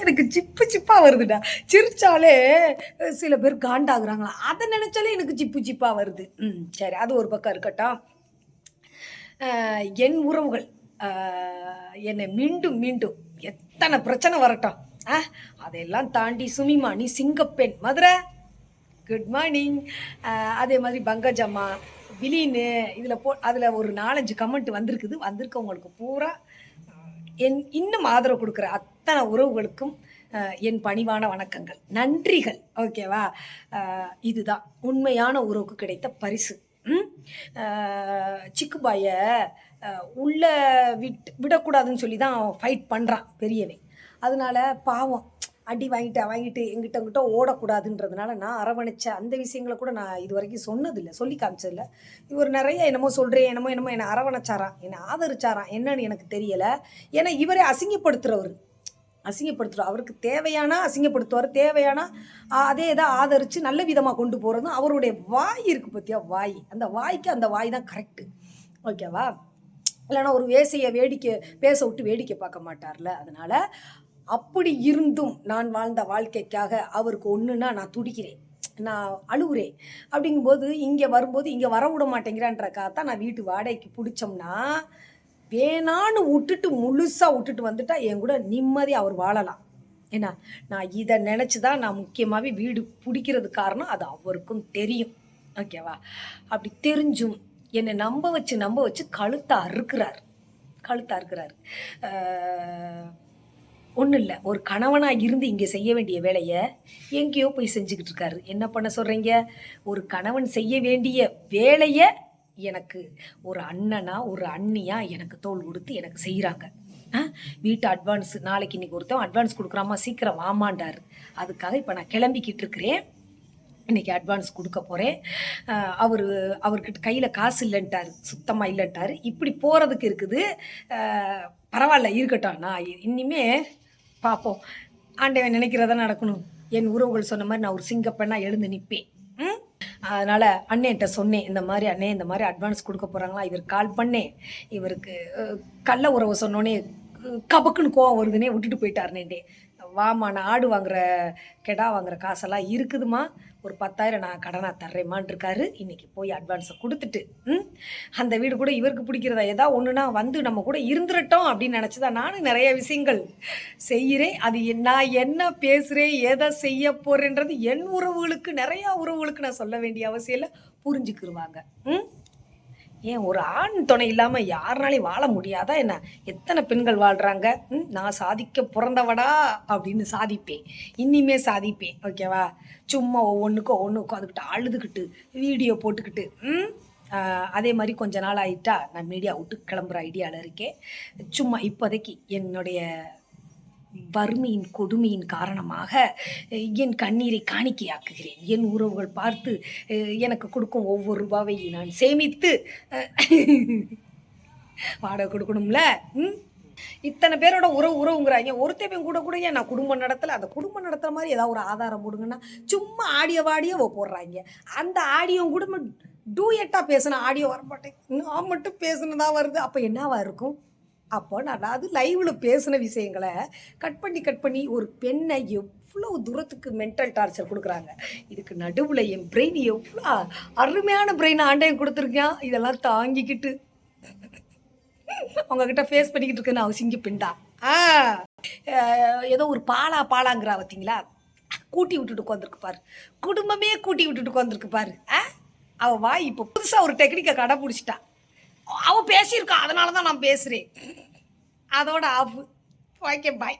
எனக்கு சிப்பு சிப்பா வருதுடா. சிரிச்சாலே சில பேர் காண்டாகுறாங்களாம். அத நெனச்சாலே எனக்கு சிப்பு சிப்பா வருது. சரி அது ஒரு பக்கம் இருக்கட்டும். என் உறவுகள் அ என்னை மீண்டும், மீண்டும் எத்தன பிரச்சனை வரட்டும். அ அதையெல்லாம் தாண்டி சுமிமா நீ சிங்கப்பெண். மதுர குட் மார்னிங். அதே மாதிரி பங்கஜம்மா, விலீனு அதில ஒரு 4, 5 கமெண்ட் வந்திருக்குது. வந்திருக்கவங்களுக்கு பூரா இன்னும் ஆதரவு குடுக்குற அத்தன உறவுகளுக்கும் என் பணிவான வணக்கங்கள். நன்றிகள். ஓகேவா? அ இதுதான் உண்மையான உறவுக்கு கிடைத்த பரிசு. ம். அ சிக்கு பாய அ உள்ள விடக்கூடாதுன்னு சொல்லி தான் ஃபைட் பண்றான் பெரியவன். அதனால பாவம் அடி வாங்கிட்டு எங்கிட்ட அங்கிட்ட ஓடக்கூடாதுன்றதுனால நான் அரவணைச்ச அந்த விஷயங்கள கூட நான் இதுவரைக்கும் சொன்னதில்ல. சொல்லி காமிச்சதில்ல. இவர் நெறைய என்னமோ சொல்றேன், என்னமோ என்ன அரவணைச்சாராம், என்ன ஆதரிச்சாராம். என்னன்னு எனக்கு தெரியல. ஏன்னா இவரே அசிங்கப்படுத்துறவரு. அவருக்கு தேவையானா அசிங்கப்படுத்துவாரு. தேவையானா அதே இத ஆதரிச்சு நல்ல விதமா கொண்டு போறதும் அவருடைய வாய் இருக்கு பாத்தியா? வாய். அந்த வாய்க்கு அந்த வாய் தான் கரெக்ட்டு. ஓகேவா? இல்லன்னா ஒரு வேசிய பேச விட்டு வேடிக்கை பார்க்க மாட்டார்ல. அதனால அப்படி இருந்தும் நான் வாழ்ந்த வாழ்க்கைக்காக அவருக்கு ஒண்ணுன்னா நான் துடிக்கிறேன். நான் அழுவுறேன். அப்படிங்கும்போது இங்க வரும்போது இங்க வரவிட மாட்டேங்கிறான்றக்காக தான் நான் வீட்டு வாடகைக்கு புடிச்சோம்னா, வேணான்னு முழுசா வுட்டுட்டு வந்துட்டா என் கூட நிம்மதியா அவர் வாழலாம். ஏன்னா, நான் இத நெனச்சு தான் நான் முக்கியமாவே வீடு புடிக்கிறதுக்கு காரணம் அது அவருக்கும் தெரியும். ஓகேவா? அப்படி தெரிஞ்சும் என்ன நம்ப வச்சு கழுத்த அறுக்குறாரு. கழுத்த அறுக்குறாரு. ஆ ஒண்ணும் இல்ல. ஒரு கணவனா இருந்து இங்க செய்ய வேண்டிய வேலைய, எங்கேயோ போய் செஞ்சுகிட்டு இருக்காரு. என்ன பண்ண சொல்றீங்க? ஒரு கணவன் செய்ய வேண்டிய வேலைய, எனக்கு ஒரு அண்ணனா, ஒரு அண்ணியா எனக்கு தோள் குடுத்து எனக்கு செய்றாங்க. அ வீட்டு அட்வான்ஸ் நாளைக்கு இன்னைக்கு ஒருத்தன் அட்வான்ஸ் குடுக்குறாம்மா, சீக்கிரம் வாம்மான்டாரு. அதுக்காக இப்ப நான் கெளம்பிக்கிட்டு இருக்கிறேன். இன்னைக்கு அட்வான்ஸ் குடுக்க போறேன். அ அவரு அவர்கிட்ட கையில காசு இல்லன்ட்டாரு. சுத்தமா இல்லன்ட்டாரு. இப்படி போறதுக்கு இருக்குது. அ பரவால்ல இருக்கட்டும். நான் இனிமே பார்ப்போம். ஆண்டவன் நினைக்கிறத நடக்கணும். என் உறவுகள் சொன்ன மாரி நான் ஒரு சிங்கப்பெண்ணா எழுந்து நிப்பேன். ம். அதனால அண்ணேன்ட்ட சொன்னேன். இந்த மாரி அண்ணே இந்த மாரி அட்வான்ஸ் குடுக்க போறாங்களாம். இவருக்கு கால் பண்ணேன். இவருக்கு கள்ள உறவு சொன்னோனே கபக்குன்னு கோவம் வருதுன்னே விட்டுட்டு போயிட்டாருன்னேன்ட்டே. வாம்மா நான் ஆடு வாங்குற கெடா வாங்குற காசெல்லாம் இருக்குதும்மா. ஒரு 10,000 நான் கடனா தர்றேம்மான்ருக்காரு. இன்னைக்கு போய் அட்வான்ஸ குடுத்துட்டு, அந்த வீடு கூட இவருக்கு பிடிக்கிறதா, ஏதா ஒண்ணுனா வந்து நம்ம கூட இருந்துறட்டும் அப்படின்னு நெனச்சு தான் நானும் நெறைய விஷயங்கள் செய்கிறேன். அது நான் என்ன பேசுறேன், எத செய்ய போறேன்றது என் உறவுகளுக்கு நெறைய உறவுகளுக்கு நான் சொல்ல வேண்டிய அவசியம் இல்ல. புரிஞ்சுக்கிருவாங்க. ம். ஏன் ஒரு ஆண் துணை இல்லாம யாருனாலயும் வாழ முடியாதா என்ன? எத்தன பெண்கள் வாழ்றாங்க. நான் சாதிக்க பொறந்தவடா அப்படின்னு சாதிப்பேன். இனிமே சாதிப்பேன். ஓகேவா? சும்மா ஒவ்வொன்னுக்கும் உட்காந்துக்கிட்டு அழுதுகிட்டு, வீடியோ போட்டுக்கிட்டு, அ அதே மாரி கொஞ்ச நாள் ஆயிட்டா, நான் மீடியா விட்டு கிளம்புற ஐடியால இருக்கேன். சும்மா இப்போதைக்கு என்னுடைய வறுமையின் கொடுமையின் காரணமாக என் கண்ணீரை காணிக்கையாக்குகிறேன். என் உறவுகள் பார்த்து எனக்கு குடுக்கும் ஒவ்வொரு ரூபாவை நான் சேமித்து அ வாடகை குடுக்கணும்ல. ம். இத்தன பேரோட உறவுங்கிறாய்ங்க. ஒருத்தன் கூட ஏன் நான் குடும்பம் நடத்தல. அந்த குடும்பம் நடத்துற மாரி ஏதாவது ஒரு ஆதாரம் போடுங்கன்னா, சும்மா ஆடியோவ போடுறாய்ங்க. அந்த ஆடியோ கூட டூயட்டா பேசுன ஆடியோ வரமாட்டேங்குது. நான் மட்டும் பேசுனதா வருது. அப்ப என்னவா இருக்கும்? அப்போ நான் அது லைவ்ல பேசின விஷயங்கள கட் பண்ணி ஒரு பெண்ணை எவ்வளவு தூரத்துக்கு மென்டல் டார்ச்சர் குடுக்குறாங்க. இதுக்கு நடுவுல என் பிரெயின் எவ்ளோ அருமையான பிரெயின் ஆண்டவன் குடுத்துருக்கான். இதெல்லாம் தாங்கிக்கிட்டு உங்ககிட்ட ஃபேஸ் பண்ணிக்கிட்டு இருக்கேன் நான் சிங்க பிண்டா. ஆ அ ஏதோ ஒரு பாலாங்கிறா பார்த்தீங்களா? கூட்டி விட்டுட்டு உட்காந்துருக்கு பாரு. குடும்பமே கூட்டி விட்டுட்டு உட்காந்துருக்கு பாரு. அவ வாய் இப்ப புதுசா ஒரு டெக்னிக்க கடைபுடிச்சுட்டா. அவ பேசியிருக்கா. அதனால தான் நான் பேசுறேன். அதோட ஆஃப். Okay bye.